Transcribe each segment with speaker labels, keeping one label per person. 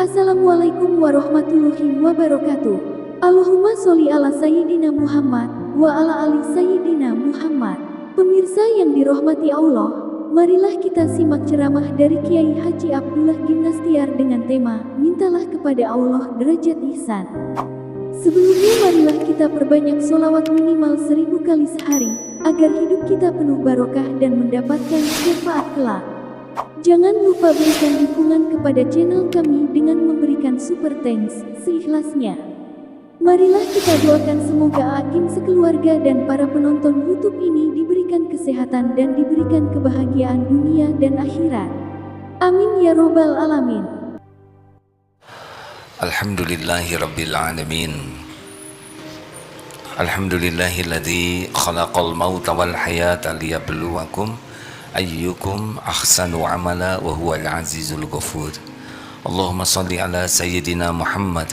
Speaker 1: Assalamualaikum warahmatullahi wabarakatuh. Allahumma sholli ala Sayyidina Muhammad wa ala ali Sayyidina Muhammad. Pemirsa yang dirahmati Allah, marilah kita simak ceramah dari Kiai Haji Abdullah Gimnastiar dengan tema Mintalah kepada Allah derajat ihsan. Sebelumnya marilah kita perbanyak sholawat minimal 1000 kali sehari, agar hidup kita penuh barokah dan mendapatkan syafaat kelak. Jangan lupa berikan dukungan kepada channel kami dengan memberikan super thanks seikhlasnya. Marilah kita doakan semoga Akim sekeluarga dan para penonton YouTube ini diberikan kesehatan dan diberikan kebahagiaan dunia dan akhirat. Amin ya robbal alamin.
Speaker 2: Alhamdulillahi rabbil alamin. Alhamdulillahilladzi khalaqal mauta wal hayata liyabluwakum ayyukum ahsanu amala wa huwal azizul ghafur. Allahumma salli ala sayyidina Muhammad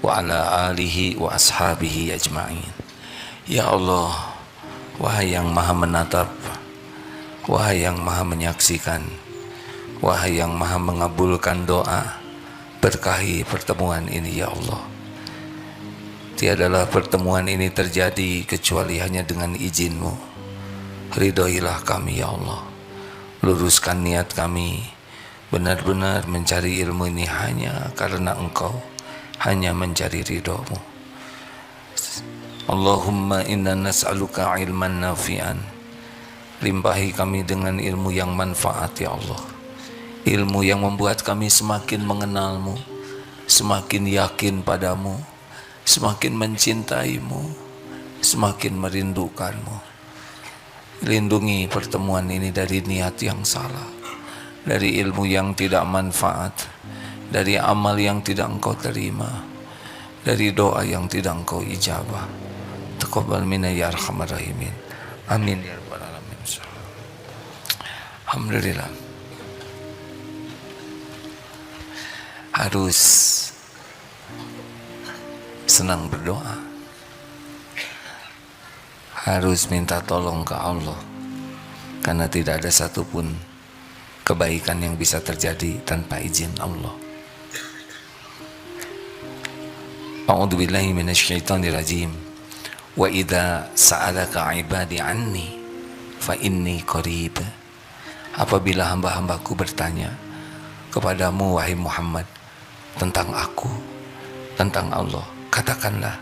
Speaker 2: wa ala alihi wa ashabihi ajma'in. Ya Allah, wahai yang maha menatap, wahai yang maha menyaksikan, wahai yang maha mengabulkan doa, berkahi pertemuan ini ya Allah. Tiadalah pertemuan ini terjadi kecuali hanya dengan izin-Mu. Ridhoilah kami ya Allah. Luruskan niat kami benar-benar mencari ilmu ini hanya karena Engkau, hanya mencari ridho-Mu. Allahumma inna nas'aluka ilman nafi'an. Limpahi kami dengan ilmu yang manfaat ya Allah. Ilmu yang membuat kami semakin mengenal-Mu, semakin yakin padamu, semakin mencintai-Mu, semakin merindukan-Mu. Lindungi pertemuan ini dari niat yang salah, dari ilmu yang tidak manfaat, dari amal yang tidak Engkau terima, dari doa yang tidak Engkau ijabah. Taqabbal minna ya arhamar rahimin. Amin ya rabbal alamin. Alhamdulillah. Harus senang berdoa, harus minta tolong ke Allah, karena tidak ada satupun kebaikan yang bisa terjadi tanpa izin Allah. A'udzubillahi minasyaitonirrajim. Wa idza sa'alaka 'ibadi 'anni fa inni qarib. Apabila hamba-hambaku bertanya kepadamu wahai Muhammad tentang aku, tentang Allah, katakanlah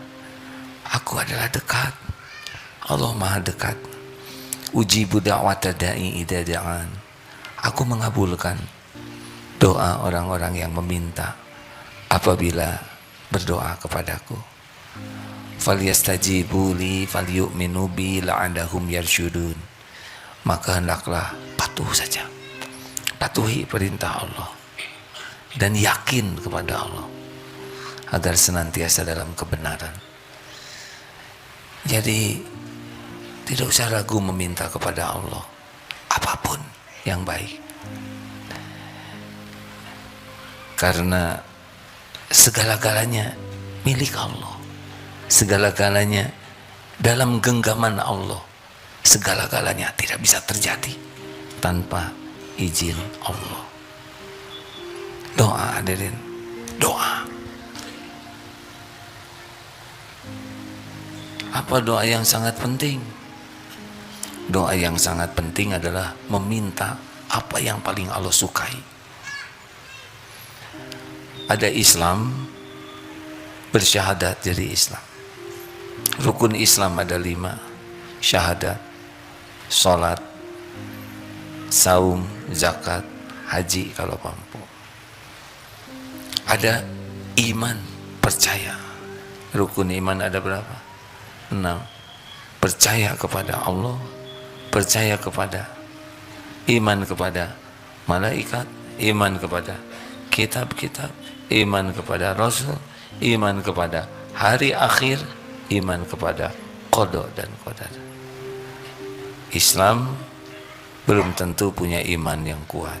Speaker 2: aku adalah dekat. Allah maha dekat. Ujibu da'wata da'i idza da'an. Aku mengabulkan doa orang-orang yang meminta apabila berdoa kepadaku. Falyastajibu li falyu'minu bi la'allahum yarsyudun. Maka hendaklah patuh saja, patuhi perintah Allah dan yakin kepada Allah agar senantiasa dalam kebenaran. Jadi tidak usah ragu meminta kepada Allah apapun yang baik, karena segala-galanya milik Allah, segala-galanya dalam genggaman Allah, segala-galanya tidak bisa terjadi tanpa izin Allah. Doa hadirin, doa. Apa doa yang sangat penting? Doa yang sangat penting adalah meminta apa yang paling Allah sukai. Ada Islam, bersyahadat jadi Islam. Rukun Islam ada 5. Syahadat, sholat, saum, zakat, haji kalau mampu. Ada iman, percaya. Rukun iman ada berapa? 6. Percaya kepada Allah, percaya kepada, iman kepada malaikat, iman kepada kitab-kitab, iman kepada Rasul, iman kepada hari akhir, iman kepada qada dan qadar. Islam belum tentu punya iman yang kuat.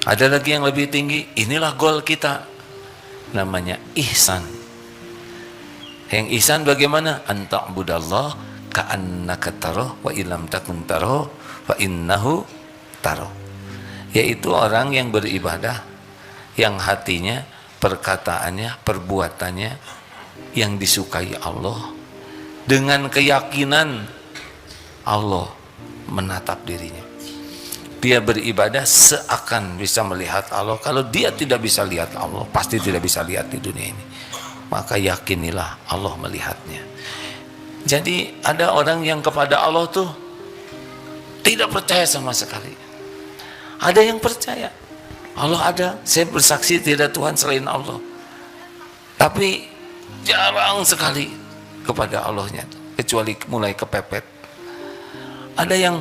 Speaker 2: Ada lagi yang lebih tinggi, inilah goal kita, namanya ihsan. Yang ihsan bagaimana? Anta'budallah ka'annaka tarahu wa illam takun tarahu fa innahu tarahu. Yaitu orang yang beribadah yang hatinya, perkataannya, perbuatannya yang disukai Allah, dengan keyakinan Allah menatap dirinya. Dia beribadah seakan bisa melihat Allah. Kalau dia tidak bisa lihat Allah, pasti tidak bisa lihat di dunia ini. Maka yakinilah Allah melihatnya. Jadi ada orang yang kepada Allah tuh tidak percaya sama sekali. Ada yang percaya Allah ada, saya bersaksi tidak Tuhan selain Allah. Tapi jarang sekali kepada Allahnya, kecuali mulai kepepet. Ada yang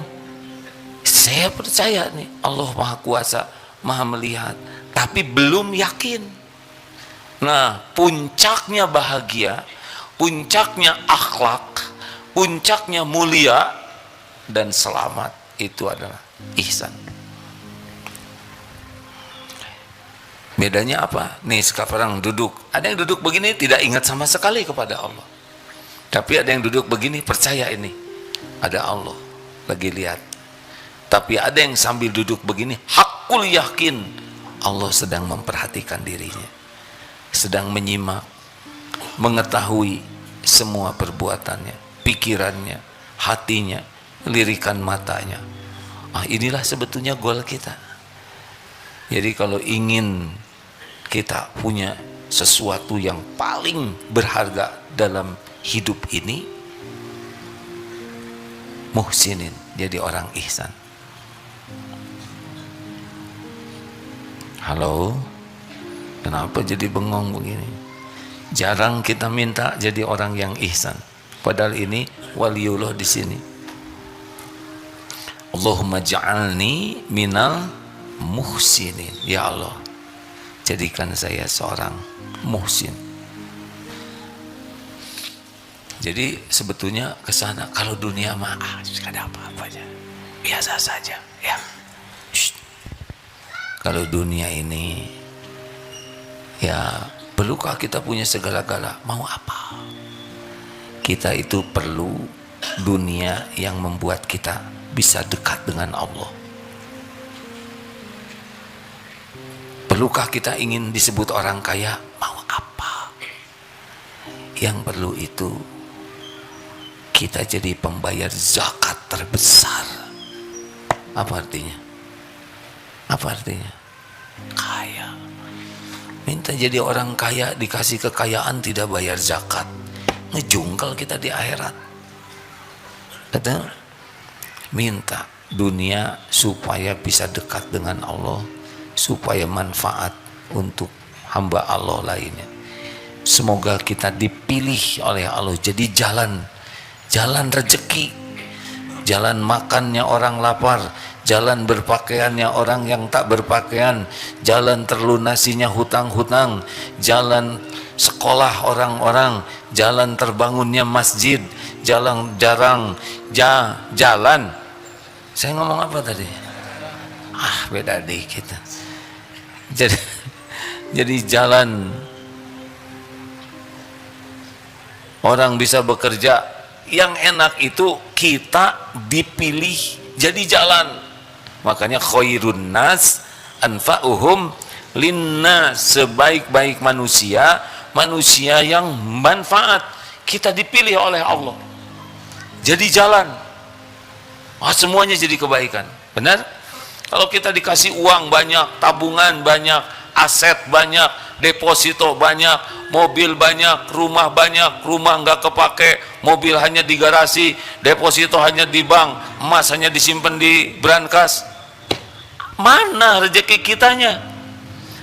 Speaker 2: saya percaya nih Allah Maha Kuasa, Maha Melihat, tapi belum yakin. Nah, puncaknya bahagia, puncaknya akhlak, puncaknya mulia dan selamat itu adalah ihsan. Bedanya apa? Nih sekarang duduk, ada yang duduk begini tidak ingat sama sekali kepada Allah, tapi ada yang duduk begini percaya ini ada Allah lagi lihat. Tapi ada yang sambil duduk begini hakul yakin Allah sedang memperhatikan dirinya, sedang menyimak, mengetahui semua perbuatannya, pikirannya, hatinya, lirikan matanya. Inilah sebetulnya goal kita. Jadi kalau ingin kita punya sesuatu yang paling berharga dalam hidup ini, muhsinin, jadi orang ihsan. Halo, kenapa jadi bengong begini? Jarang kita minta jadi orang yang ihsan. Padahal ini waliullah di sini. Allahumma ja'alni minal muhsinin. Ya Allah, jadikan saya seorang muhsin. Jadi sebetulnya ke sana. Kalau dunia mah tidak ada apa-apanya, biasa saja ya. Kalau dunia ini ya, perlukah kita punya segala-gala? Mau apa? Kita itu perlu dunia yang membuat kita bisa dekat dengan Allah. Perlukah kita ingin disebut orang kaya? Mau apa? Yang perlu itu kita jadi pembayar zakat terbesar. Apa artinya? Apa artinya? Kaya. Minta jadi orang kaya, dikasih kekayaan tidak bayar zakat, ngejungkel kita di akhirat. Kata, minta dunia supaya bisa dekat dengan Allah, supaya manfaat untuk hamba Allah lainnya. Semoga kita dipilih oleh Allah jadi jalan rezeki, jalan makannya orang lapar, jalan berpakaiannya orang yang tak berpakaian, jalan terlunasinya hutang-hutang, jalan sekolah orang-orang, jalan terbangunnya masjid, jalan jalan. Saya ngomong apa tadi? Beda dikit. Jadi jalan orang bisa bekerja. Yang enak itu kita dipilih jadi jalan. Makanya khairun nas anfa'uhum linnas, sebaik-baik manusia, manusia yang manfaat. Kita dipilih oleh Allah jadi jalan. Semuanya jadi kebaikan. Benar? Kalau kita dikasih uang banyak, tabungan banyak, aset banyak, deposito banyak, mobil banyak, rumah banyak, rumah nggak kepake, mobil hanya di garasi, deposito hanya di bank, emas hanya disimpan di brankas. Mana rezeki kitanya?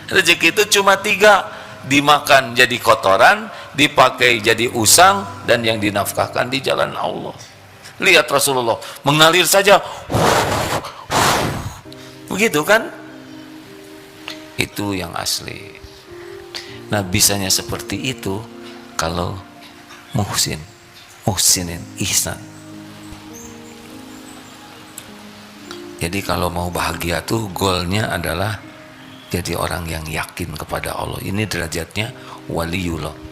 Speaker 2: Rezeki itu cuma 3, dimakan jadi kotoran, dipakai jadi usang, dan yang dinafkahkan di jalan Allah. Lihat Rasulullah mengalir saja, begitu kan? Itu yang asli. Nah, bisanya seperti itu kalau muhsinin, ihsan. Jadi kalau mau bahagia tuh goalnya adalah jadi orang yang yakin kepada Allah. Ini derajatnya waliullah.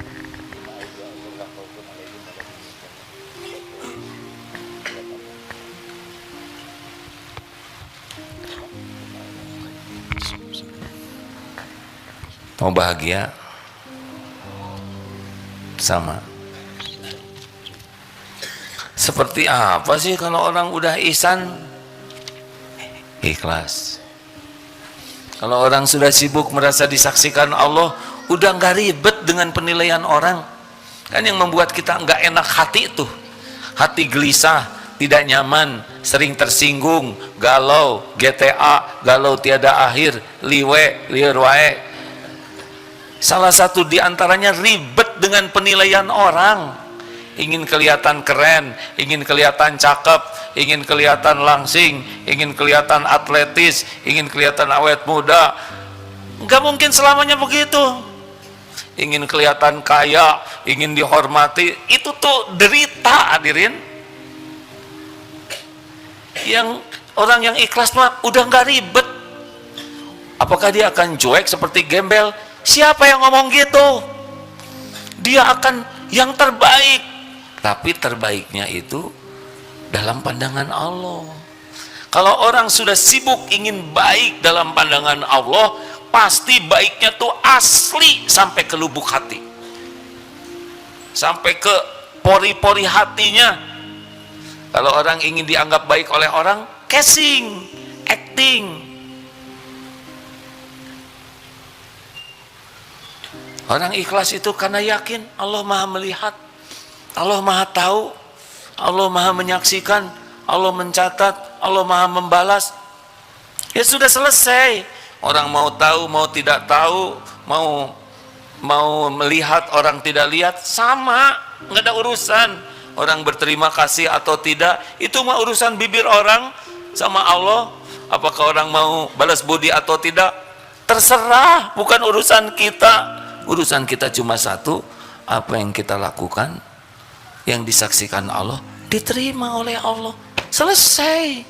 Speaker 2: Mau bahagia? Sama. Seperti apa sih kalau orang udah ihsan? Ikhlas. Kalau orang sudah sibuk merasa disaksikan Allah, udah nggak ribet dengan penilaian orang. Kan yang membuat kita nggak enak hati tuh, hati gelisah, tidak nyaman, sering tersinggung, galau, GTA, galau tiada akhir, liwe, liur wae. Salah satu diantaranya ribet dengan penilaian orang. Ingin kelihatan keren, ingin kelihatan cakep, ingin kelihatan langsing, ingin kelihatan atletis, ingin kelihatan awet muda. Nggak mungkin selamanya begitu. Ingin kelihatan kaya, ingin dihormati, itu tuh derita, hadirin. Yang orang yang ikhlas mah udah nggak ribet. Apakah dia akan cuek seperti gembel? Siapa yang ngomong gitu? Dia akan yang terbaik. Tapi terbaiknya itu dalam pandangan Allah. Kalau orang sudah sibuk ingin baik dalam pandangan Allah, pasti baiknya tuh asli sampai ke lubuk hati, sampai ke pori-pori hatinya. Kalau orang ingin dianggap baik oleh orang, casing, acting. Orang ikhlas itu karena yakin Allah Maha melihat, Allah Maha tahu, Allah Maha menyaksikan, Allah mencatat, Allah Maha membalas. Ya sudah selesai. Orang mau tahu, mau tidak tahu, mau melihat, orang tidak lihat, sama, nggak ada urusan. Orang berterima kasih atau tidak, itu mah urusan bibir orang sama Allah. Apakah orang mau balas budi atau tidak, terserah, bukan urusan kita. Urusan kita cuma satu, apa yang kita lakukan, yang disaksikan Allah, diterima oleh Allah, selesai.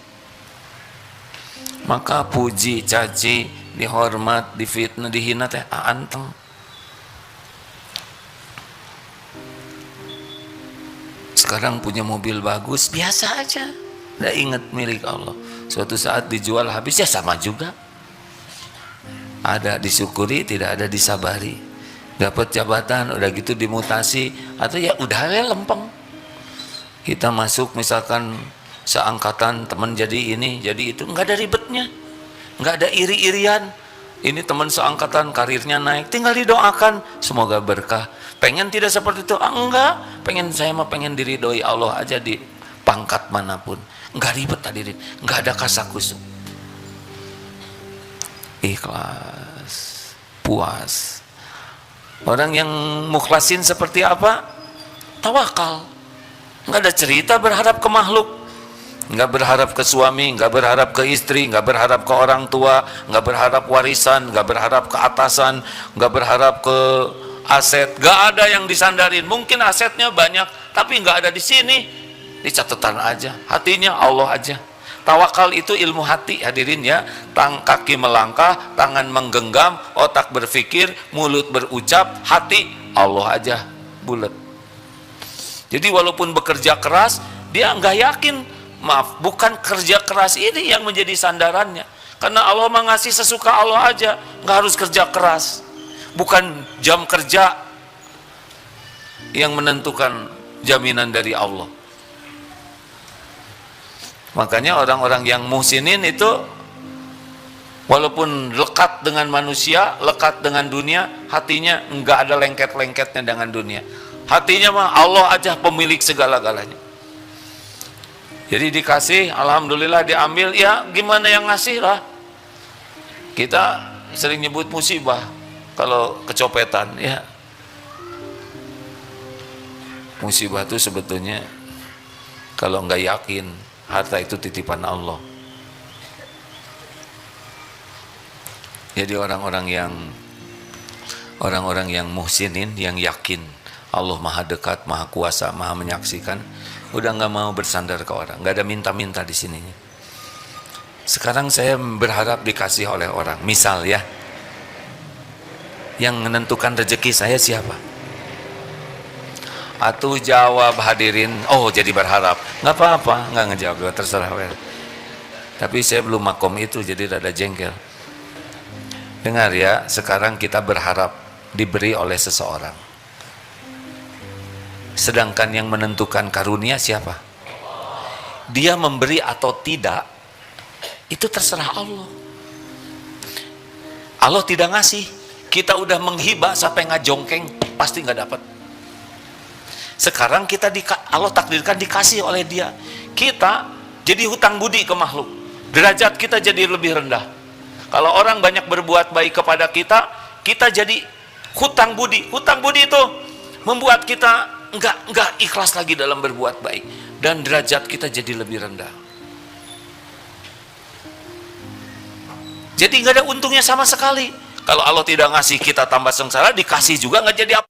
Speaker 2: Maka puji, caci, dihormat, difitnah, dihina teh anteng. Sekarang punya mobil bagus, biasa aja, nggak ingat milik Allah. Suatu saat dijual habis, ya sama juga. Ada disyukuri, tidak ada disabari. Dapat jabatan, udah gitu dimutasi, atau ya udah lempeng. Kita masuk misalkan seangkatan, teman jadi ini, jadi itu, nggak ada ribetnya, nggak ada iri-irian. Ini teman seangkatan karirnya naik, tinggal didoakan, semoga berkah. Pengen tidak seperti itu? Enggak, pengen, saya mah pengen diridhoi Allah aja di pangkat manapun. Nggak ribet hadirin, nggak ada kasakusuk. Ikhlas, puas. Orang yang mukhlasin seperti apa? Tawakal. Nggak ada cerita berharap ke makhluk, nggak berharap ke suami, nggak berharap ke istri, nggak berharap ke orang tua, nggak berharap warisan, nggak berharap ke atasan, nggak berharap ke aset. Nggak ada yang disandarin. Mungkin asetnya banyak, tapi nggak ada di sini. Di catatan aja, hatinya Allah aja. Tawakal itu ilmu hati, hadirin ya. Kaki melangkah, tangan menggenggam, otak berpikir, mulut berucap, hati Allah aja, bulat. Jadi walaupun bekerja keras, dia nggak yakin. Maaf, bukan kerja keras ini yang menjadi sandarannya. Karena Allah mengasih sesuka Allah aja, nggak harus kerja keras. Bukan jam kerja yang menentukan jaminan dari Allah. Makanya orang-orang yang muhsinin itu walaupun lekat dengan manusia, lekat dengan dunia, hatinya nggak ada lengket-lengketnya dengan dunia. Hatinya mah Allah aja pemilik segala-galanya. Jadi dikasih, alhamdulillah, diambil, ya gimana yang ngasih lah. Kita sering nyebut musibah kalau kecopetan, ya. Musibah itu sebetulnya kalau nggak yakin harta itu titipan Allah. Jadi orang-orang yang muhsinin, yang yakin Allah maha dekat, maha kuasa, maha menyaksikan, udah nggak mau bersandar ke orang, nggak ada minta-minta di sini. Sekarang saya berharap dikasih oleh orang. Misal ya, yang menentukan rezeki saya siapa? Atau jawab hadirin, oh jadi berharap. Nggak apa-apa, nggak ngejawab, terserah. Tapi saya belum makom itu, jadi rada jengkel. Dengar ya, sekarang kita berharap diberi oleh seseorang. Sedangkan yang menentukan karunia siapa? Dia memberi atau tidak, itu terserah Allah. Allah tidak ngasih, kita udah menghibah sampai ngajongkeng, pasti nggak dapat. Sekarang kita Allah takdirkan dikasih oleh Dia, kita jadi hutang budi ke makhluk, derajat kita jadi lebih rendah. Kalau orang banyak berbuat baik kepada kita, kita jadi hutang budi. Hutang budi itu membuat kita enggak ikhlas lagi dalam berbuat baik, dan derajat kita jadi lebih rendah. Jadi nggak ada untungnya sama sekali. Kalau Allah tidak ngasih, kita tambah sengsara, dikasih juga nggak jadi apa.